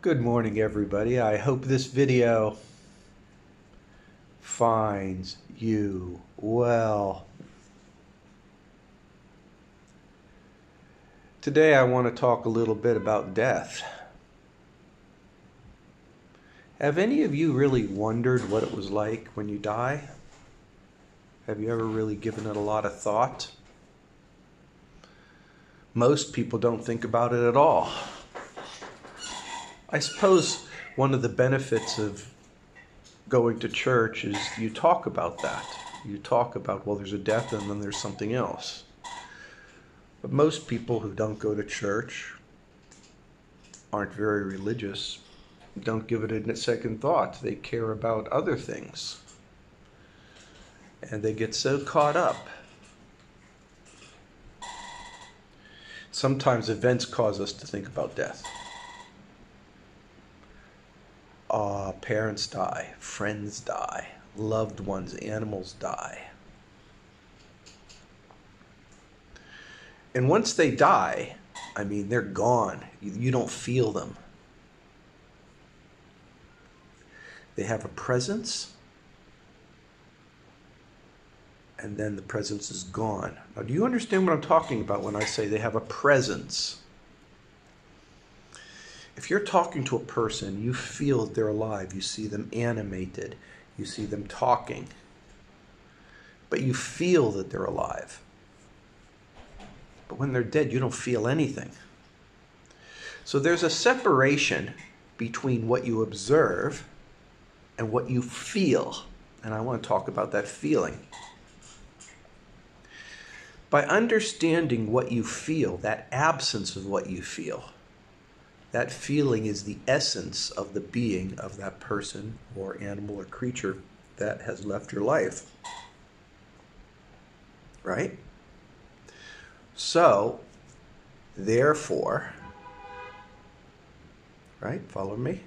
Good morning, everybody. I hope this video finds you well. Today I want to talk a little bit about death. Have any of you really wondered what it was like when you die? Have you ever really given it a lot of thought? Most people don't think about it at all. I suppose one of the benefits of going to church is you talk about that. You talk about, well, there's a death and then there's something else. But most people who don't go to church, aren't very religious, don't give it a second thought. They care about other things. And they get so caught up. Sometimes events cause us to think about death. Parents die, friends die, loved ones, animals die. And once they die, they're gone. You don't feel them. They have a presence, and then the presence is gone. Now, do you understand what I'm talking about when I say they have a presence? If you're talking to a person, you feel that they're alive. You see them animated. You see them talking. But you feel that they're alive. But when they're dead, you don't feel anything. So there's a separation between what you observe and what you feel. And I want to talk about that feeling. By understanding what you feel, that absence of what you feel, that feeling is the essence of the being of that person or animal or creature that has left your life. Right? So, therefore, right? Follow me?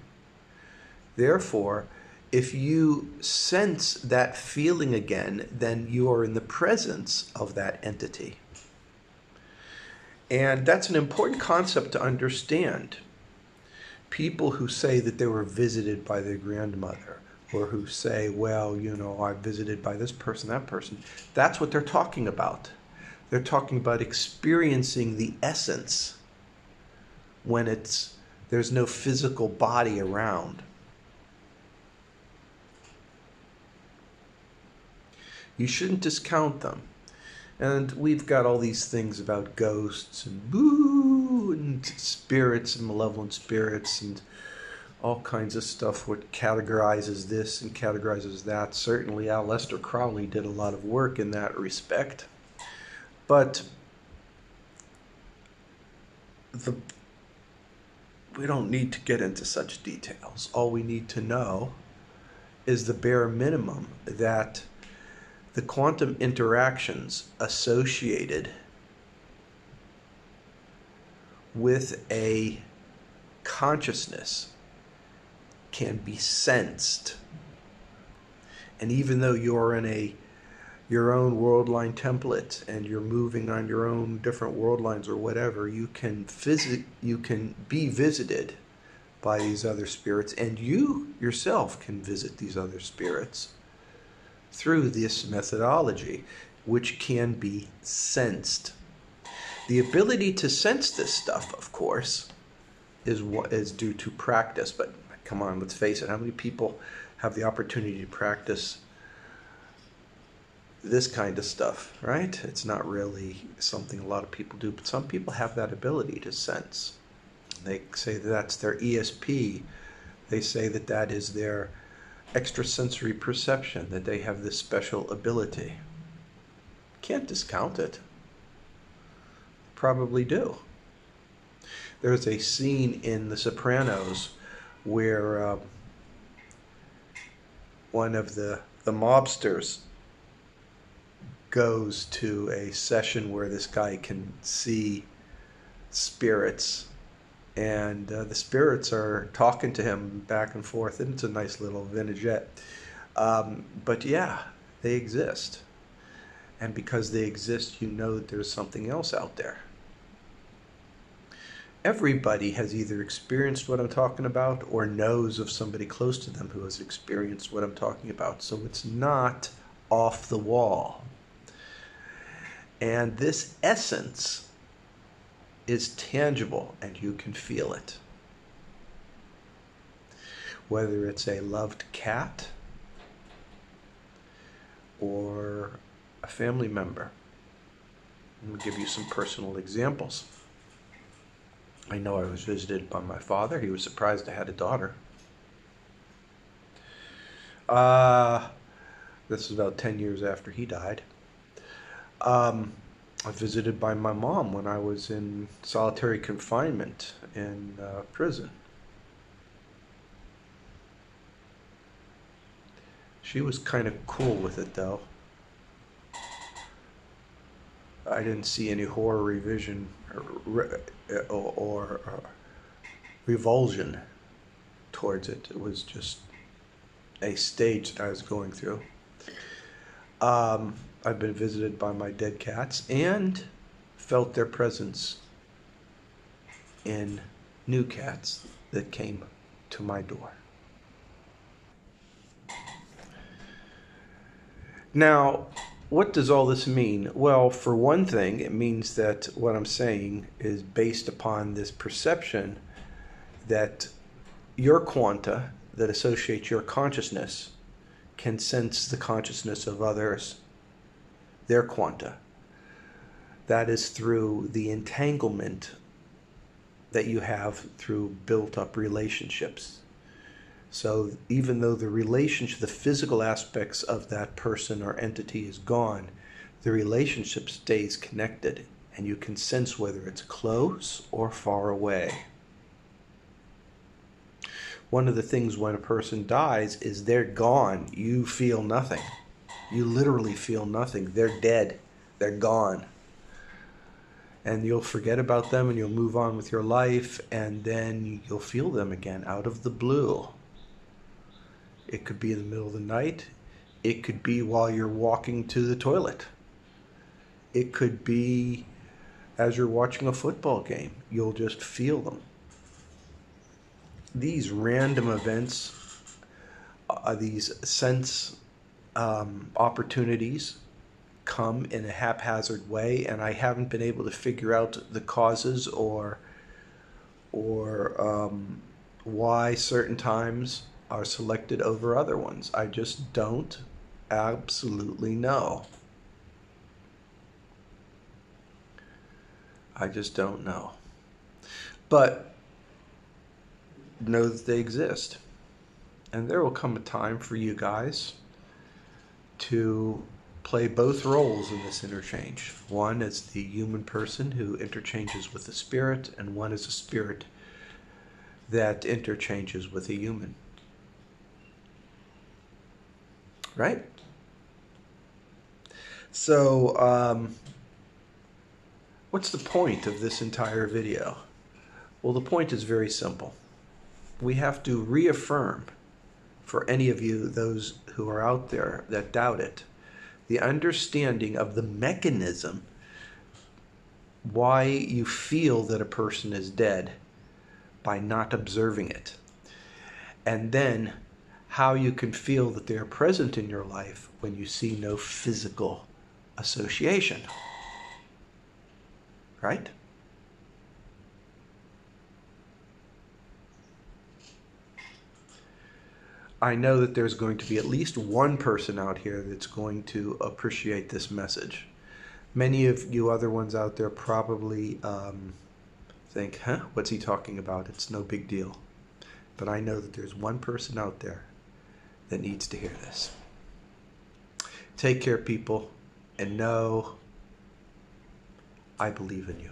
Therefore, if you sense that feeling again, then you are in the presence of that entity. And that's an important concept to understand. People who say that they were visited by their grandmother, or who say, well, I'm visited by this person, that person, that's what they're talking about. They're talking about experiencing the essence when there's no physical body around. You shouldn't discount them. And we've got all these things about ghosts and boo and spirits and malevolent spirits and all kinds of stuff what categorizes this and categorizes that. Certainly Aleister Crowley did a lot of work in that respect. But we don't need to get into such details. All we need to know is the bare minimum that the quantum interactions associated with a consciousness can be sensed. And even though you're in your own world line template and you're moving on your own different world lines or whatever, you can be visited by these other spirits, and you yourself can visit these other spirits through this methodology, which can be sensed. The ability to sense this stuff, of course, is due to practice. But come on, let's face it, how many people have the opportunity to practice this kind of stuff, right? It's not really something a lot of people do, but some people have that ability to sense. They say that's their ESP. They say that is their extrasensory perception, that they have this special ability. Can't discount it. Probably do. There's a scene in The Sopranos where one of the mobsters goes to a session where this guy can see spirits, and the spirits are talking to him back and forth, and it's a nice little vinaigrette. But yeah, they exist. And because they exist, you know that there's something else out there. everybody has either experienced what I'm talking about or knows of somebody close to them who has experienced what I'm talking about. So it's not off the wall. And this essence is tangible and you can feel it. Whether it's a loved cat or a family member. I'm going to give you some personal examples. I know I was visited by my father. He was surprised I had a daughter. This is about 10 years after he died. I was visited by my mom when I was in solitary confinement in prison. She was kind of cool with it, though. I didn't see any horror revision or revulsion towards it. It was just a stage that I was going through. I've been visited by my dead cats and felt their presence in new cats that came to my door. Now, what does all this mean? Well, for one thing, it means that what I'm saying is based upon this perception that your quanta that associates your consciousness can sense the consciousness of others, their quanta. That is through the entanglement that you have through built-up relationships. So even though the relationship, the physical aspects of that person or entity is gone, the relationship stays connected and you can sense whether it's close or far away. One of the things when a person dies is they're gone. You feel nothing. You literally feel nothing. They're dead. They're gone. And you'll forget about them and you'll move on with your life, and then you'll feel them again out of the blue. It could be in the middle of the night. It could be while you're walking to the toilet. It could be as you're watching a football game. You'll just feel them. These random events, these sense opportunities come in a haphazard way, and I haven't been able to figure out the causes or why certain times are selected over other ones. I just don't absolutely know. I just don't know. But know that they exist. And there will come a time for you guys to play both roles in this interchange. One is the human person who interchanges with the spirit, and one is a spirit that interchanges with a human. Right? So, what's the point of this entire video? Well, the point is very simple. We have to reaffirm, for any of you, those who are out there that doubt it, the understanding of the mechanism why you feel that a person is dead by not observing it. And then how you can feel that they are present in your life when you see no physical association. Right? I know that there's going to be at least one person out here that's going to appreciate this message. Many of you other ones out there probably think, huh, what's he talking about? It's no big deal. But I know that there's one person out there that needs to hear this. Take care, people, and know I believe in you.